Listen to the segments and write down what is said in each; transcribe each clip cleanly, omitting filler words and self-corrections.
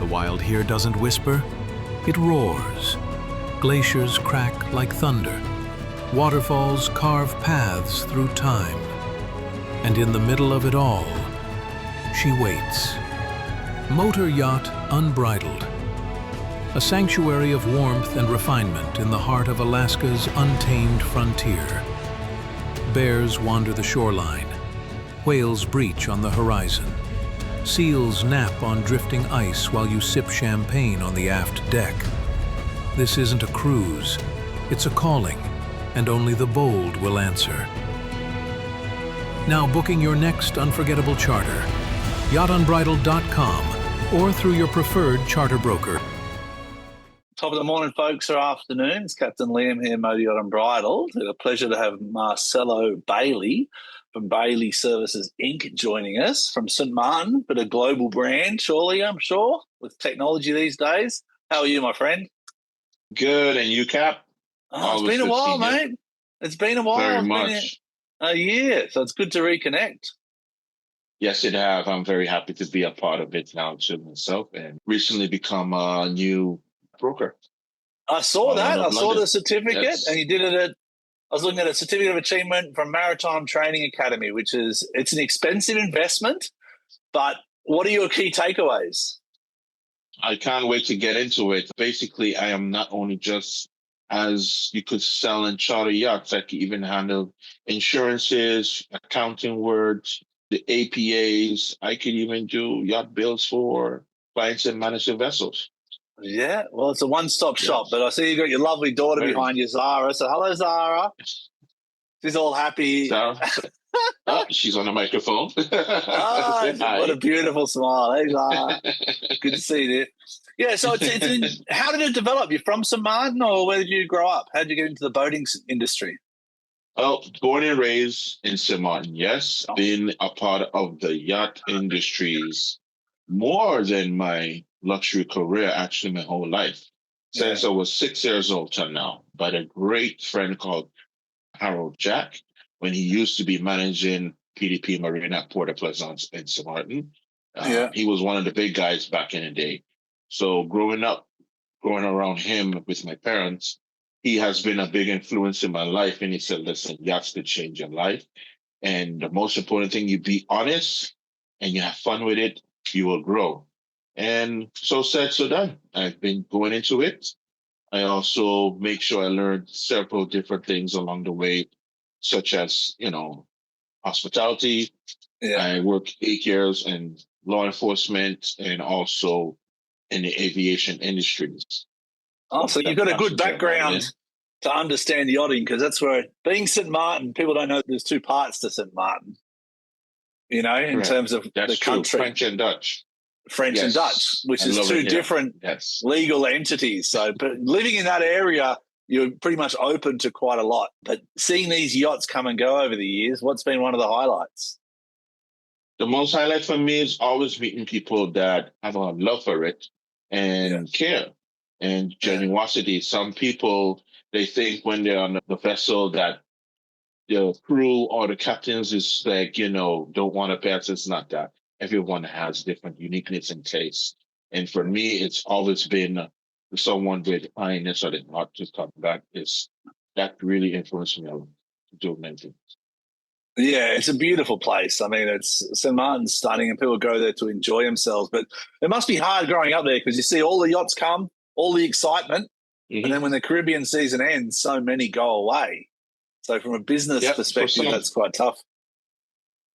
The wild here doesn't whisper, it roars. Glaciers crack like thunder. Waterfalls carve paths through time. And in the middle of it all, she waits. Motor yacht Unbridled. A sanctuary of warmth and refinement in the heart of Alaska's untamed frontier. Bears wander the shoreline. Whales breach on the horizon. Seals nap on drifting ice while you sip champagne on the aft deck. This isn't a cruise, it's a calling, and only the bold will answer. Now booking your next unforgettable charter, yachtunbridled.com or through your preferred charter broker. Top of the morning, folks, or afternoon. It's Captain Liam here, Motor Yacht Unbridled. It's a pleasure to have Marcello Bailey from Bailey Services Inc. joining us from St. Martin, but a global brand, surely, I'm sure, with technology these days. How are you, my friend? Good, and you, Cap? Oh, it's been a while, mate. It's been a while. Very much. A year, so it's good to reconnect. Yes, it has. I'm very happy to be a part of it now to myself and recently become a new broker. I saw that. I saw the certificate, yes. And you did it at, I was looking at a certificate of achievement from Maritime Training Academy, which is, it's an expensive investment, but what are your key takeaways? I can't wait to get into it. Basically, I am not only just, as you could sell and charter yachts, I can even handle insurances, accounting words, the APAs. I can even do yacht bills for clients and managed vessels. Yeah, well, it's a one-stop shop, but I see you got your lovely daughter behind you, Zara. So hello, Zara. She's all happy. Zara, she's on the microphone. What a beautiful smile. Hey, Zara. Good to see you. Yeah, so how did it develop? You're from St. Martin, or where did you grow up? How did you get into the boating industry? Oh, born and raised in St. Martin, yes. Been a part of the yacht industries more than my luxury career, actually, my whole life. Since I was 6 years old till now, by a great friend called Harold Jack, when he used to be managing PDP Marina at Port of Pleasance in St. Martin. He was one of the big guys back in the day. So growing around him with my parents, he has been a big influence in my life. And he said, listen, yachts could change your life. And the most important thing, you be honest and you have fun with it, you will grow. And so said, so done. I've been going into it. I also make sure I learned several different things along the way, such as, hospitality. Yeah. I worked 8 years in law enforcement and also in the aviation industries. Oh, so you've got a good background to understand yachting, because that's where, being St. Martin, people don't know there's two parts to St. Martin, in terms of the country. French and Dutch. And Dutch, which is two different legal entities. So, but living in that area, you're pretty much open to quite a lot. But seeing these yachts come and go over the years, what's been one of the highlights? The most highlight for me is always meeting people that have a love for it and care and generosity. Some people, they think when they're on the vessel that the crew or the captains is like, don't want to pass. It's not that. Everyone has different uniqueness and tastes. And for me, it's always been someone with kindness or the heart to come back. That really influenced me to do many things. Yeah, it's a beautiful place. I mean, St. Martin's stunning and people go there to enjoy themselves. But it must be hard growing up there because you see all the yachts come, all the excitement, and then when the Caribbean season ends, so many go away. So from a business perspective, that's quite tough.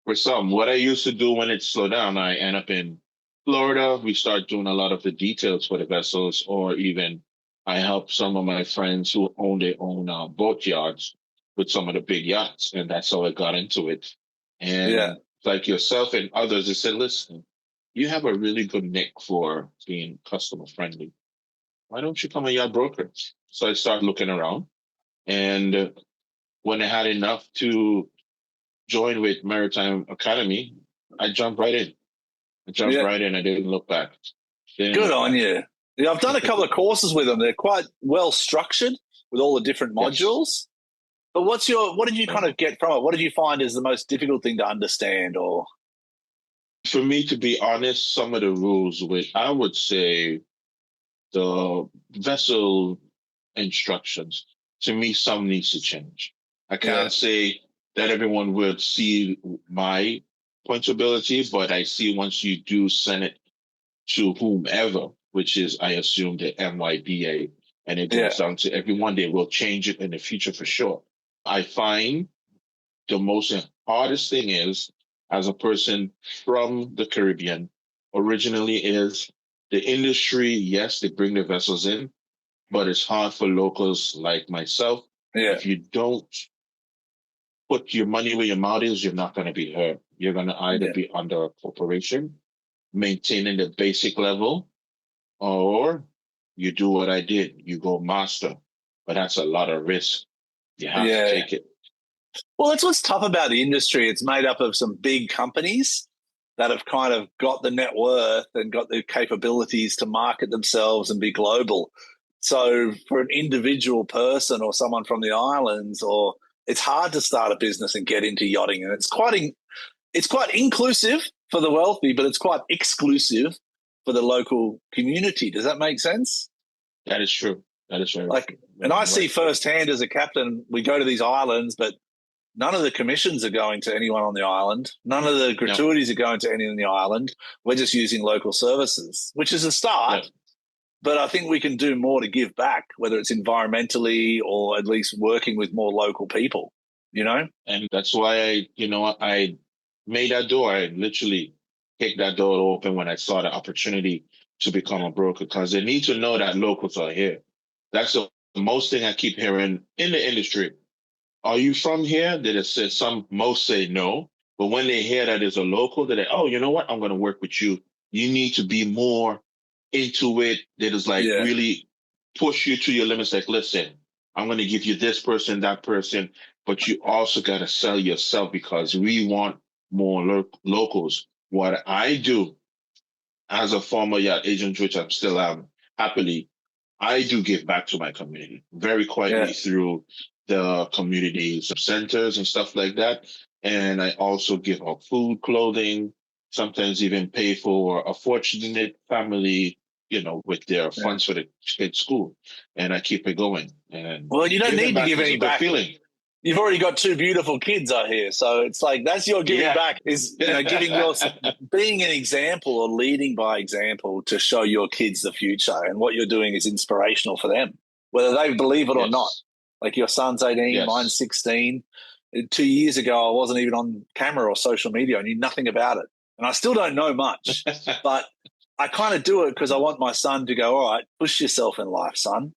For some, what I used to do when it slowed down, I end up in Florida. We start doing a lot of the details for the vessels, or even I help some of my friends who own their own boat yards with some of the big yachts, and that's how I got into it. And like yourself and others, they said, listen, you have a really good nick for being customer friendly. Why don't you come a yacht broker? So I started looking around, and when I had enough to join with Maritime Academy, I jumped right in. I didn't look back. Good on you. Yeah, I've done a couple of courses with them. They're quite well structured with all the different modules. But what did you kind of get from it? What did you find is the most difficult thing to understand? Or For me, to be honest, some of the rules with, I would say, the vessel instructions, to me, some needs to change. I Yeah, can't say that everyone would see my pointability, but I see once you do send it to whomever, which is, I assume, the MYBA, and it yeah, goes down to everyone, they will change it in the future for sure. I find the most hardest thing is, as a person from the Caribbean, originally is the industry, yes, they bring the vessels in, but it's hard for locals like myself. yeah, If you don't put your money where your mouth is, you're not going to be hurt. You're going to either yeah, be under a corporation, maintaining the basic level, or you do what I did. You go master. But that's a lot of risk. You have to yeah. take it. Well, that's what's tough about the industry. It's made up of some big companies that have kind of got the net worth and got the capabilities to market themselves and be global. So for an individual person or someone from the islands, or it's hard to start a business and get into yachting, and it's quite inclusive for the wealthy, but it's quite exclusive for the local community. Does that make sense? That is true. That is very Like, true. and I see Right. firsthand as a captain, we go to these islands, but none of the commissions are going to anyone on the island. None of the No. gratuities are going to anyone on the island. We're just using local services, which is a Yeah. start. But I think we can do more to give back, whether it's environmentally or at least working with more local people, you know? And that's why I made that door. I literally kicked that door open when I saw the opportunity to become a broker, because they need to know that locals are here. That's the most thing I keep hearing in the industry. Are you from here? They just say most say no. But when they hear that there's a local, they're like, oh, you know what? I'm going to work with you. You need to be more into it. They just like Yeah. really push you to your limits. Like, listen, I'm going to give you this person, that person, but you also got to sell yourself, because we want more locals. What I do as a former yacht agent, which I'm still am happily, I do give back to my community very quietly Yeah. through the community centers and stuff like that. And I also give out food, clothing, sometimes even pay for a fortunate family, with their Yeah. funds for the kids' school. And I keep it going. And Well, you don't giving need to back give is a any good back. feeling. You've already got two beautiful kids out here. So it's like that's your giving Yeah. back is, being an example or leading by example to show your kids the future, and what you're doing is inspirational for them, whether they believe it or not. Yes. Like your son's 18, mine's Yes. 16. 2 years ago, I wasn't even on camera or social media. I knew nothing about it. And I still don't know much, but I kind of do it because I want my son to go, all right, push yourself in life, son.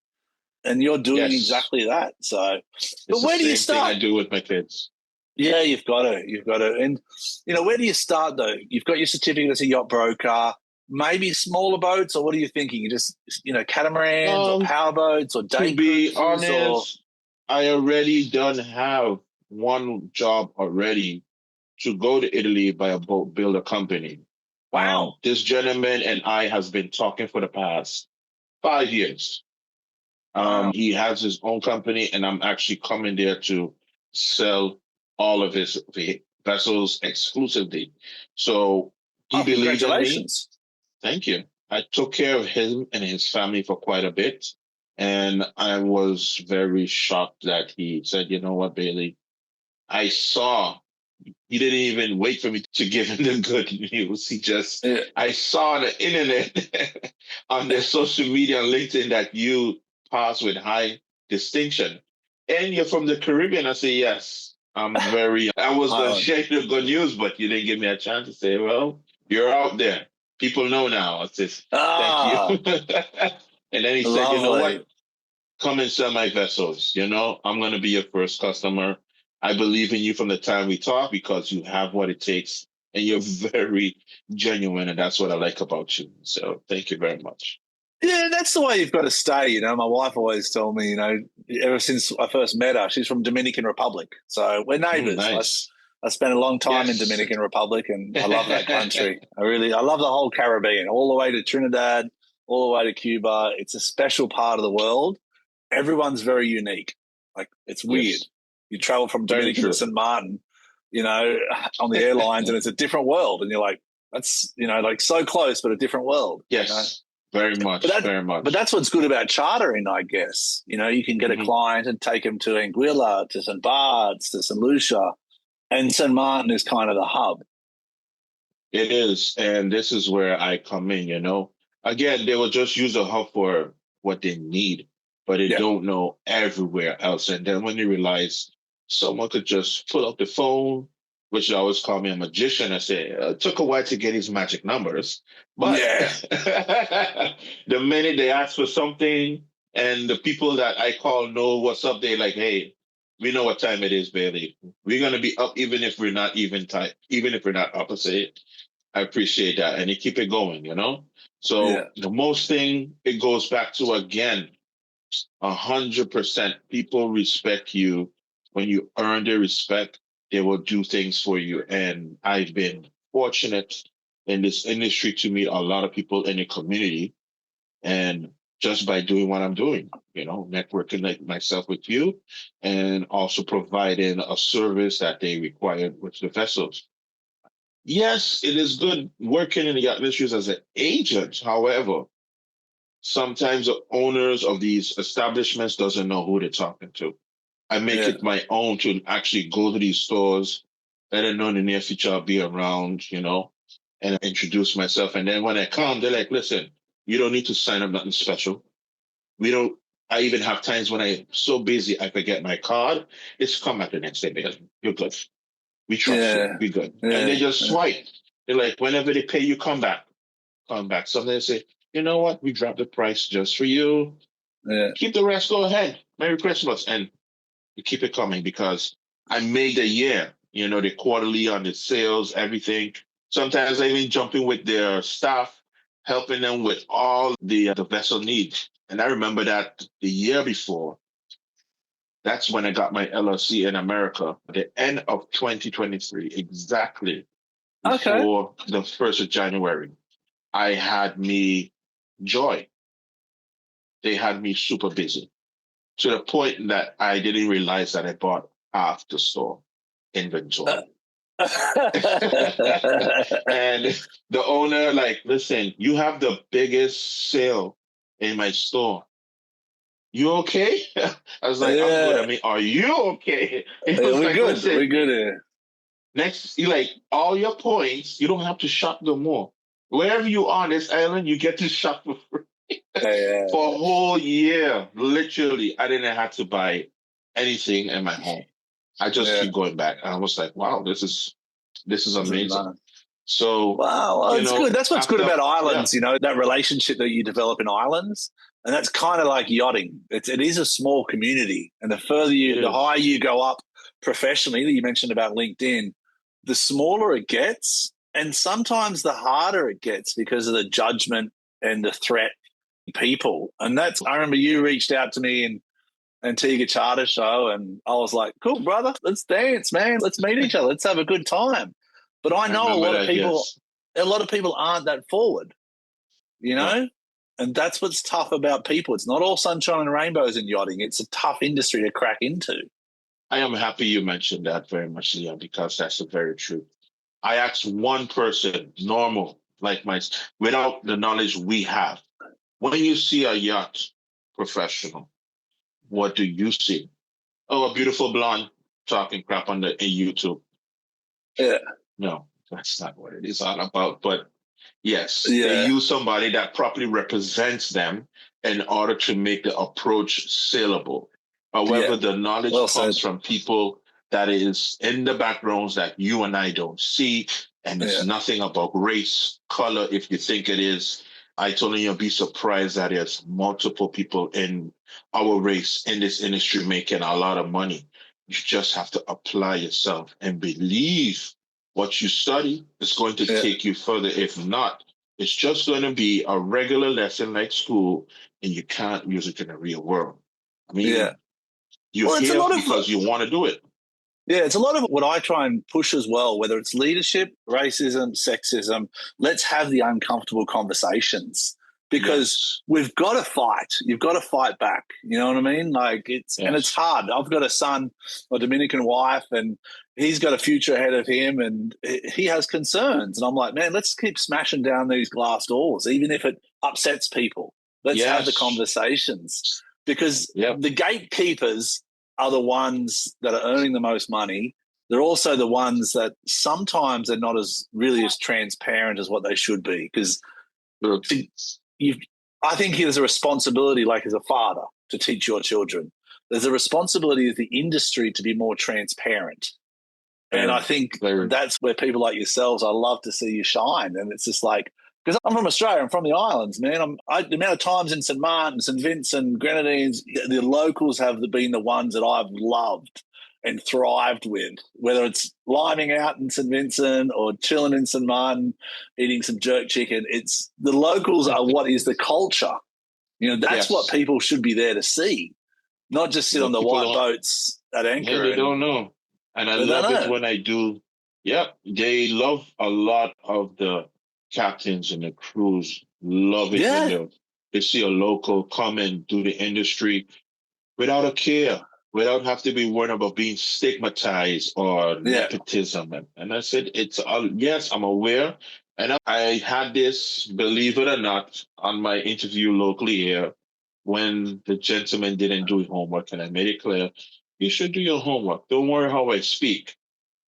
And you're doing Yes. exactly that. So, It's but the where do you same thing start? I do with my kids. Yeah, you've got to. And, where do you start though? You've got your certificate as a yacht broker, maybe smaller boats, or what are you thinking? You just, catamarans or Um, power boats or To day be cruises or, honest, I already done have one job already to go to Italy by a boat builder company. wow. This gentleman and I has been talking for the past 5 years. Wow. He has his own company, and I'm actually coming there to sell all of his vessels exclusively. So he Oh, believed in me. congratulations. Thank you. I took care of him and his family for quite a bit. And I was very shocked that he said, you know what, Bailey, I saw, he didn't even wait for me to give him the good news. Yeah. I saw on the internet, on the social media on LinkedIn, that you pass with high distinction. And you're from the Caribbean. I say, yes. I was going to Oh, share the good news, but you didn't give me a chance to say, well, you're out there. People know now. I said, thank you. ah, And then he said, you know what? lovely. Come and sell my vessels. I'm going to be your first customer. I believe in you from the time we talk, because you have what it takes and you're very genuine. And that's what I like about you. So thank you very much. Yeah, that's the way you've got to stay. My wife always told me, ever since I first met her, she's from Dominican Republic. So we're neighbors. Nice. I spent a long time in Yes. Dominican Republic, and I love that country. I love the whole Caribbean, all the way to Trinidad, all the way to Cuba. It's a special part of the world. Everyone's very unique. Like, it's weird. Yes. You travel from Very Dominican to true. St. Martin, on the airlines, and it's a different world. And you're like, That's, like so close, but a different world. Yes, very But much, very but much. that's what's good about chartering, I guess. You can get a Mhm. client and take them to Anguilla, to St. Bart's, to St. Lucia, and St. Martin is kind of the hub. It is, and this is where I come in, Again, they will just use a hub for what they need, but they Yeah. don't know everywhere else. And then when they realize someone could just pull up the phone, which they always call me a magician, I say, it took a while to get his magic numbers. But Yeah. the minute they ask for something and the people that I call know what's up, they like, hey, we know what time it is, Bailey. We're gonna be up even if we're not even time, even if we're not opposite. I appreciate that. And you keep it going. Yeah. So the most thing, it goes back to again, 100% people respect you. When you earn their respect, they will do things for you. And I've been fortunate in this industry to meet a lot of people in the community. And just by doing what I'm doing, networking like myself with you and also providing a service that they require with the vessels. Yes, it is good working in the yacht industries as an agent. However, sometimes the owners of these establishments doesn't know who they're talking to. I make Yeah. it my own to actually go to these stores, let them know in the near future I'll be around, and introduce myself. And then when I come, they're like, listen, you don't need to sign up nothing special. We don't, I even have times when I'm so busy I forget my card. It's come back the next day, babe. You're good. We trust you. Yeah. We good. And Yeah. they just swipe. They're like, whenever they pay you, come back. Come back. Sometimes they say, you know what? We dropped the price just for you. Yeah. Keep the rest, go ahead. Merry Christmas. And you keep it coming because I made the year, the quarterly on the sales, everything. Sometimes I even jumping with their staff, helping them with all the vessel needs. And I remember that the year before, that's when I got my LLC in America, at the end of 2023, exactly Okay. before the 1st of January. I had me joy. They had me super busy to the point that I didn't realize that I bought half the store inventory. And the owner, like, listen, you have the biggest sale in my store. You okay? I was like, I'm good. I Yeah. mean, are you okay? He Yeah, was we're like, good. listen, We're good here. next, you like all your points, you don't have to shop no more. Wherever you are on this island, you get to shop for free. Yeah. For a whole year. Literally, I didn't have to buy anything in my home. I just Yeah. keep going back. And I was like, wow, this is This is amazing. nice. So, Wow, well, it's good. That's what's good after about yeah, islands, that relationship that you develop in islands. And that's kind of like yachting. It is a small community. And it the higher is. you go up professionally, that you mentioned about LinkedIn, the smaller it gets. And sometimes the harder it gets because of the judgment and the threat people. And I remember you reached out to me in Antigua Charter Show, and I was like, cool, brother, let's dance, man. Let's meet each other. Let's have a good time. But I I know remember that, yes. a lot of people aren't that forward, you No, know? And that's what's tough about people. It's not all sunshine and rainbows in yachting. It's a tough industry to crack into. I am happy you mentioned that very much, Leon, because that's the very truth. I asked one person, normal, like my, without the knowledge we have. When you see a yacht professional, what do you see? Oh, a beautiful blonde talking crap on the in YouTube. Yeah. No, that's not what it is all about. But yes, they Yeah. use somebody that properly represents them in order to make the approach saleable. Yeah. However, the knowledge Well comes said. from people that is in the backgrounds that you and I don't see. And it's Yeah. nothing about race, color, if you think it is. I told you, you'll be surprised that there's multiple people in our race in this industry making a lot of money. You just have to apply yourself and believe what you study is going to Yeah. take you further. If not, it's just going to be a regular lesson like school, and you can't use it in the real world. I Yeah. mean, you're Well, it's a here lot of because you want to do it. Yeah, it's a lot of what I try and push as well, whether it's leadership, racism, sexism. Let's have the uncomfortable conversations. because we've got to fight. You've got to fight back. You know what I mean? Like and it's hard. I've got a son, a Dominican wife, and he's got a future ahead of him, and he has concerns. And I'm like, man, let's keep smashing down these glass doors, even if it upsets people. Let's have the conversations, because the gatekeepers are the ones that are earning the most money. They're also the ones that sometimes are not as transparent as what they should be, because I think there's a responsibility, like as a father, to teach your children. There's a responsibility as the industry to be more transparent. And I think that's where people like yourselves, I love to see you shine. And it's just like, because I'm from Australia, I'm from the islands, man. The amount of times in St. Martin, St. Vincent, Grenadines, the locals have been the ones that I've loved and thrived with, whether it's liming out in St. Vincent or chilling in St. Martin, eating some jerk chicken. It's the locals are what is the culture. You know, that's what people should be there to see, not just sit on the white boats at anchor. Yeah, they don't know. And I love it when I do. Yep, they love a lot of the captains and the crews. Love it when they see a local come and do the industry without a care, without have to be worried about being stigmatized or nepotism. And I said, yes, I'm aware. And I had this, believe it or not, on my interview locally here, when the gentleman didn't do his homework, and I made it clear, you should do your homework. Don't worry how I speak.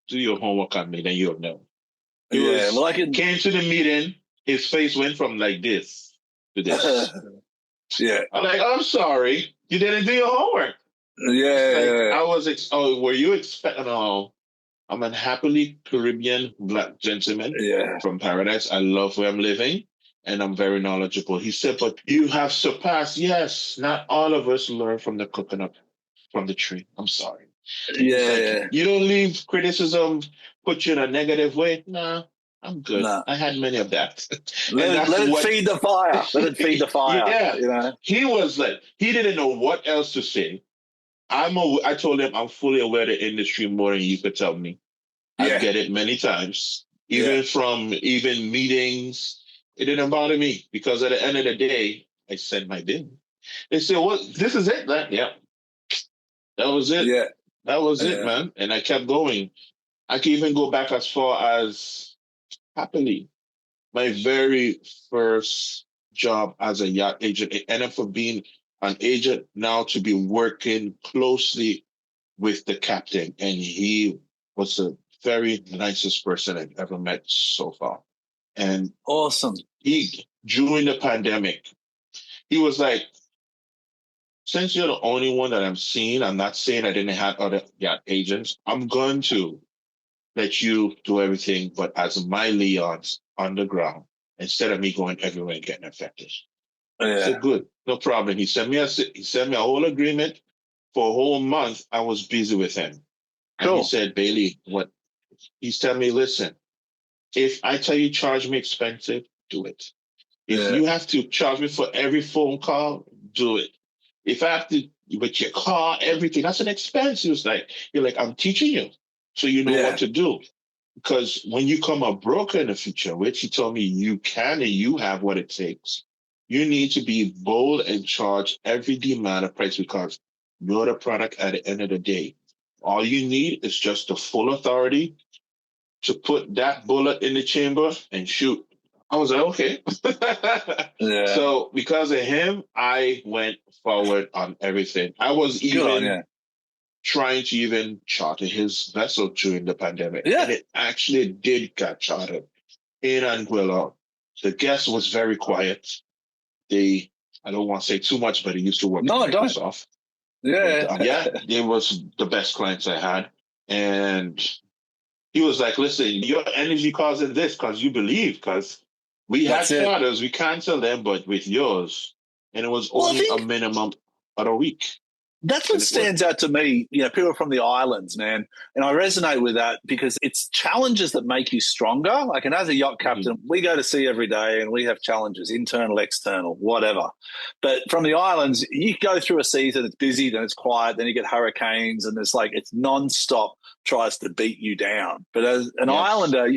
Do your homework on me, then you'll know. Came to the meeting, his face went from like this to this. I'm like, I'm sorry, you didn't do your homework. I was, were you expecting, I'm a happily Caribbean black gentleman from paradise. I love where I'm living, and I'm very knowledgeable. He said, but you have surpassed. Yes, not all of us learn from the coconut from the tree. I'm sorry. You don't leave criticism, put you in a negative way. Nah, I'm good. Nah. I had many of that. Let it feed the fire. Let it feed the fire. You know? He was like, he didn't know what else to say. I told him I'm fully aware of the industry more than you could tell me. I get it many times, even from meetings. It didn't bother me, because at the end of the day, I said my bid. They said, "Well, this is it, man." Yeah, that was it. Yeah, that was it, man. And I kept going. I can even go back as far as happily my very first job as a yacht agent. It ended up for being an agent now to be working closely with the captain. And he was the very nicest person I've ever met so far. And awesome. During the pandemic, he was like, since you're the only one that I'm seeing, I'm not saying I didn't have other yacht agents. I'm going to let you do everything, but as my Leon's on the ground, instead of me going everywhere and getting affected. I said, good, no problem. He sent me a whole agreement for a whole month. I was busy with him. Cool. And he said, Bailey, he's telling me, listen, if I tell you charge me expensive, do it. If you have to charge me for every phone call, do it. If I have to, with your car, everything, that's an expense. He was like, you're like, I'm teaching you so you know what to do. Because when you come a broker in the future, which he told me you can and you have what it takes, you need to be bold and charge every demand of price, because you're the product at the end of the day. All you need is just the full authority to put that bullet in the chamber and shoot. I was like, okay. So because of him, I went forward on everything. I was even trying to even charter his vessel during the pandemic. Yeah. And it actually did get chartered in Anguilla. The guest was very quiet. I don't want to say too much, but he used to work at Microsoft. They was the best clients I had. And he was like, listen, your energy causing this because you believe, because we had charters, we canceled them, but with yours. And it was only a minimum of a week. That's what stands out to me. You know, people from the islands, man. And I resonate with that because it's challenges that make you stronger. Like, and as a yacht captain, we go to sea every day and we have challenges, internal, external, whatever. But from the islands, you go through a season, it's busy, then it's quiet, then you get hurricanes, and it's like it's nonstop tries to beat you down. But as an islander,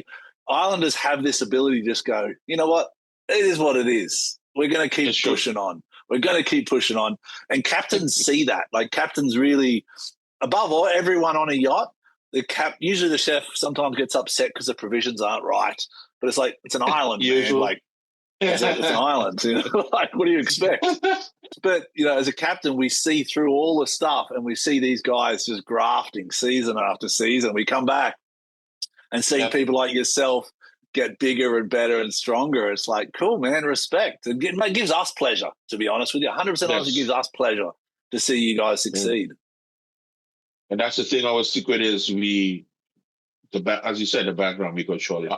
islanders have this ability to just go, you know what? It is what it is. we're going to keep It's true. pushing on. We're going to keep pushing on. And captains see that. Like captains really, above all, everyone on a yacht, usually the chef sometimes gets upset because the provisions aren't right. But it's like, it's an island, man. Like, it's an island. You know? Like, what do you expect? But, you know, as a captain, we see through all the stuff and we see these guys just grafting season after season. We come back and seeing people like yourself get bigger and better and stronger. It's like, cool, man, respect. It gives us pleasure, to be honest with you. 100% honest, it gives us pleasure to see you guys succeed. And that's the thing, our secret is as you said, the background, we control it.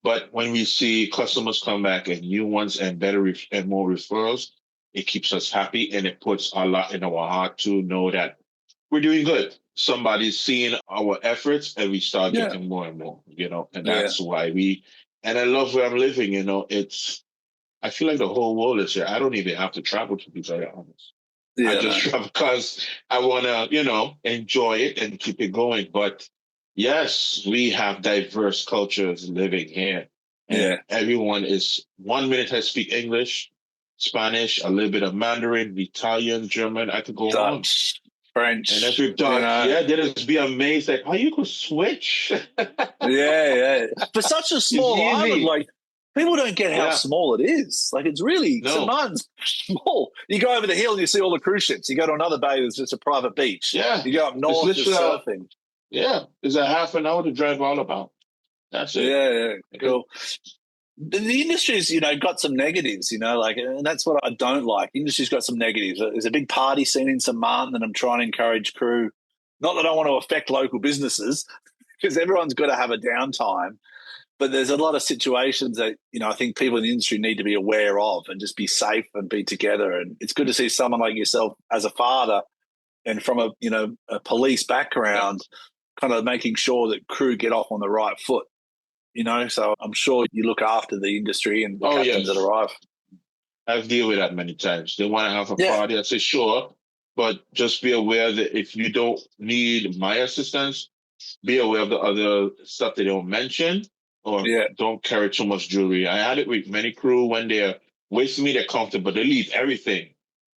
But when we see customers come back and new ones and better and more referrals, it keeps us happy and it puts a lot in our heart to know that we're doing good. Somebody's seeing our efforts and we start getting more and more, you know, and that's why and I love where I'm living, you know, I feel like the whole world is here. I don't even have to travel, to be very honest. I just travel because I want to, you know, enjoy it and keep it going. But yes, we have diverse cultures living here. And everyone is, 1 minute I speak English, Spanish, a little bit of Mandarin, Italian, German. I could go on. French. And every Dutch, they just be amazed, like, how you could switch? For such a small island, like, people don't get how small it is. Like, it's really, St. Martin's small. You go over the hill and you see all the cruise ships. You go to another bay, there's just a private beach. Yeah. You go up north, there's surfing. It's a half an hour to drive all about. That's it. Cool. The industry's, you know, got some negatives, you know, like, and that's what I don't like. The industry's got some negatives. There's a big party scene in St. Martin that I'm trying to encourage crew. Not that I want to affect local businesses, because everyone's got to have a downtime. But there's a lot of situations that, you know, I think people in the industry need to be aware of and just be safe and be together. And it's good to see someone like yourself as a father and from a police background, kind of making sure that crew get off on the right foot. You know, so I'm sure you look after the industry and the captains that arrive. I've dealt with that many times. They want to have a party. I say, sure, but just be aware that if you don't need my assistance, be aware of the other stuff they don't mention or don't carry too much jewelry. I had it with many crew when they're with me, they're comfortable. They leave everything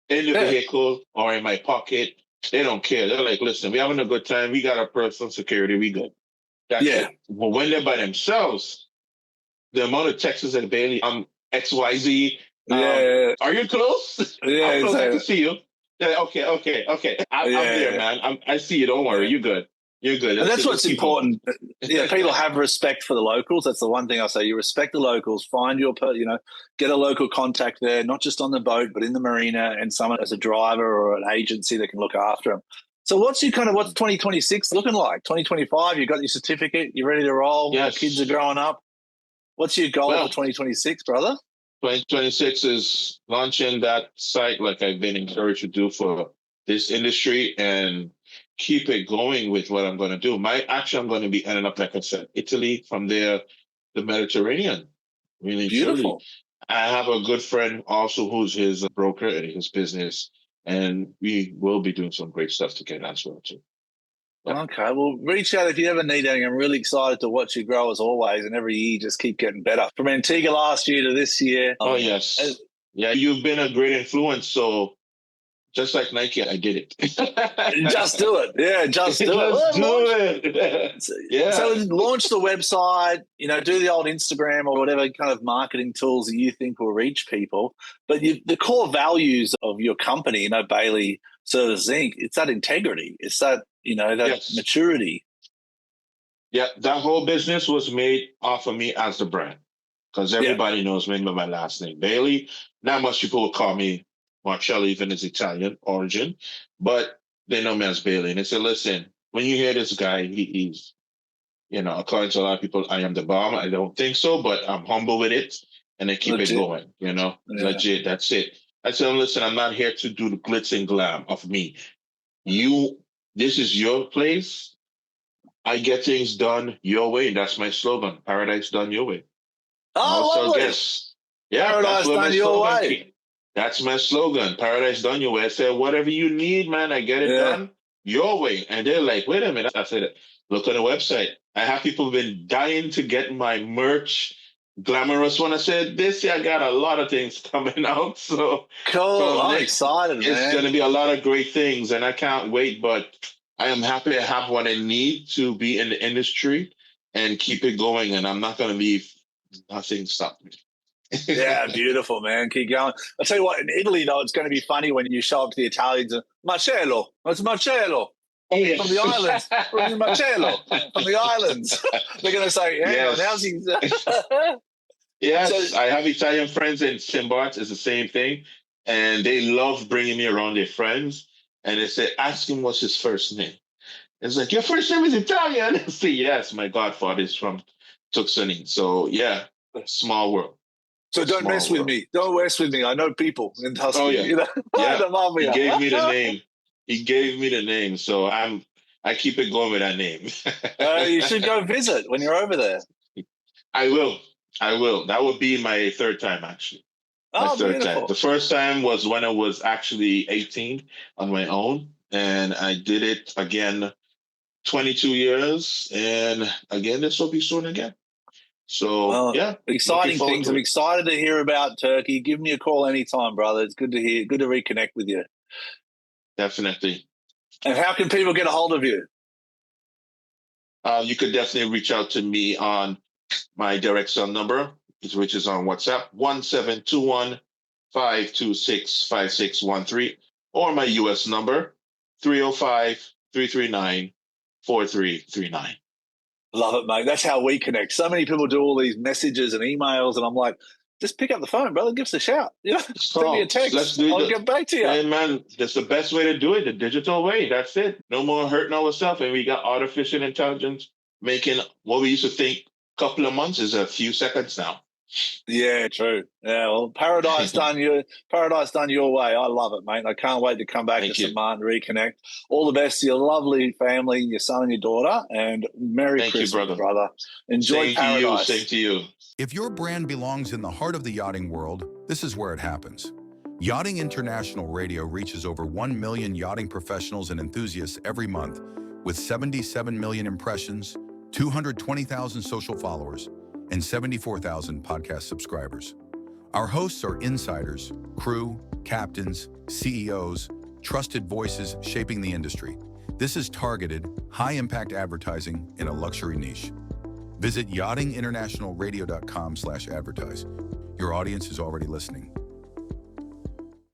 in the vehicle or in my pocket. They don't care. They're like, listen, we're having a good time. We got our personal security. We good. That's it. But when they're by themselves, the amount of texts and Bailey, XYZ, are you close? Yeah, I'm close. I can see you. Okay. I'm there, man. I see you. Don't worry. You're good. You're good. And that's what's important. People have respect for the locals. That's the one thing I say. You respect the locals. Find your, get a local contact there, not just on the boat, but in the marina, and someone as a driver or an agency that can look after them. So what's 2026 looking like? 2025, you got your certificate, you're ready to roll, the kids are growing up. What's your goal for 2026, brother? 2026 is launching that site like I've been encouraged to do for this industry and keep it going with what I'm going to do. I'm going to be ending up, like I said, Italy, from there, the Mediterranean. Really beautiful. Truly. I have a good friend also who's his broker in his business. And we will be doing some great stuff together as well, too. Yeah. Okay, well, reach out if you ever need anything. I'm really excited to watch you grow as always, and every year you just keep getting better. From Antigua last year to this year. Oh, yes. You've been a great influence, so just like Nike, I get it. Just do it. Yeah, just do it. So launch the website, do the old Instagram or whatever kind of marketing tools that you think will reach people. But the core values of your company, Bailey Services Inc., it's that integrity. It's that, maturity. Yeah, that whole business was made off of me as the brand because everybody knows me by my last name, Bailey. Not much people will call me Marcello, even his Italian origin, but they know me as Bailey. And they say, listen, when you hear this guy, he's, according to a lot of people, I am the bomb. I don't think so, but I'm humble with it. And they keep it going, legit. That's it. I tell them, listen, I'm not here to do the glitz and glam of me. This is your place. I get things done your way. That's my slogan. Paradise done your way. Oh, lovely. Paradise done your way. That's my slogan. Paradise done your way. I said, whatever you need, man, I get it done your way. And they're like, wait a minute. I said, look on the website. I have people been dying to get my merch glamorous one. I said, this year I got a lot of things coming out. So Cool. I'm excited, man. It's going to be a lot of great things, and I can't wait. But I am happy I have what I need to be in the industry and keep it going. And I'm not going to leave nothing stop me. Yeah, beautiful, man. Keep going. I'll tell you what, in Italy, though, it's going to be funny when you show up to the Italians and Marcello, it's Marcello. Oh, yeah. From the islands. From Marcello. From the islands. They're going to say, yeah, Yes. Yes, I have Italian friends in St. Bart's. It's the same thing. And they love bringing me around their friends. And they say, ask him what's his first name. It's like, your first name is Italian. I say, yes, my godfather is from Tucson. So, yeah, small world. So don't mess with me. Don't mess with me. I know people in Tuscany. Oh, yeah. You know? Yeah. The mafia. He gave me the name. He gave me the name. So I keep it going with that name. You should go visit when you're over there. I will. That would be my third time, actually. My third beautiful. time. The first time was when I was actually 18 on my own. And I did it again 22 years. And again, this will be soon again. So, yeah. Exciting things. I'm excited to hear about Turkey. Give me a call anytime, brother. It's good to hear. Good to reconnect with you. Definitely. And how can people get a hold of you? You could definitely reach out to me on my direct cell number, which is on WhatsApp, 1721-526-5613, or my U.S. number, 305-339-4339. Love it, mate. That's how we connect. So many people do all these messages and emails, and I'm like, just pick up the phone, brother. Give us a shout. You know, send me a text. I'll get back to you. Hey, man, that's the best way to do it, the digital way. That's it. No more hurting ourselves. And we got artificial intelligence making what we used to think a couple of months is a few seconds now. Yeah, true. Yeah, well, paradise done your way. I love it, mate. I can't wait to come back to St. Martin, reconnect. All the best to your lovely family, your son and your daughter, and Merry Christmas, brother. Enjoy paradise. Same to you. If your brand belongs in the heart of the yachting world, this is where it happens. Yachting International Radio reaches over 1 million yachting professionals and enthusiasts every month, with 77 million impressions, 220,000 social followers, and 74,000 podcast subscribers. Our hosts are insiders, crew, captains, CEOs, trusted voices shaping the industry. This is targeted, high-impact advertising in a luxury niche. Visit yachtinginternationalradio.com/advertise. Your audience is already listening.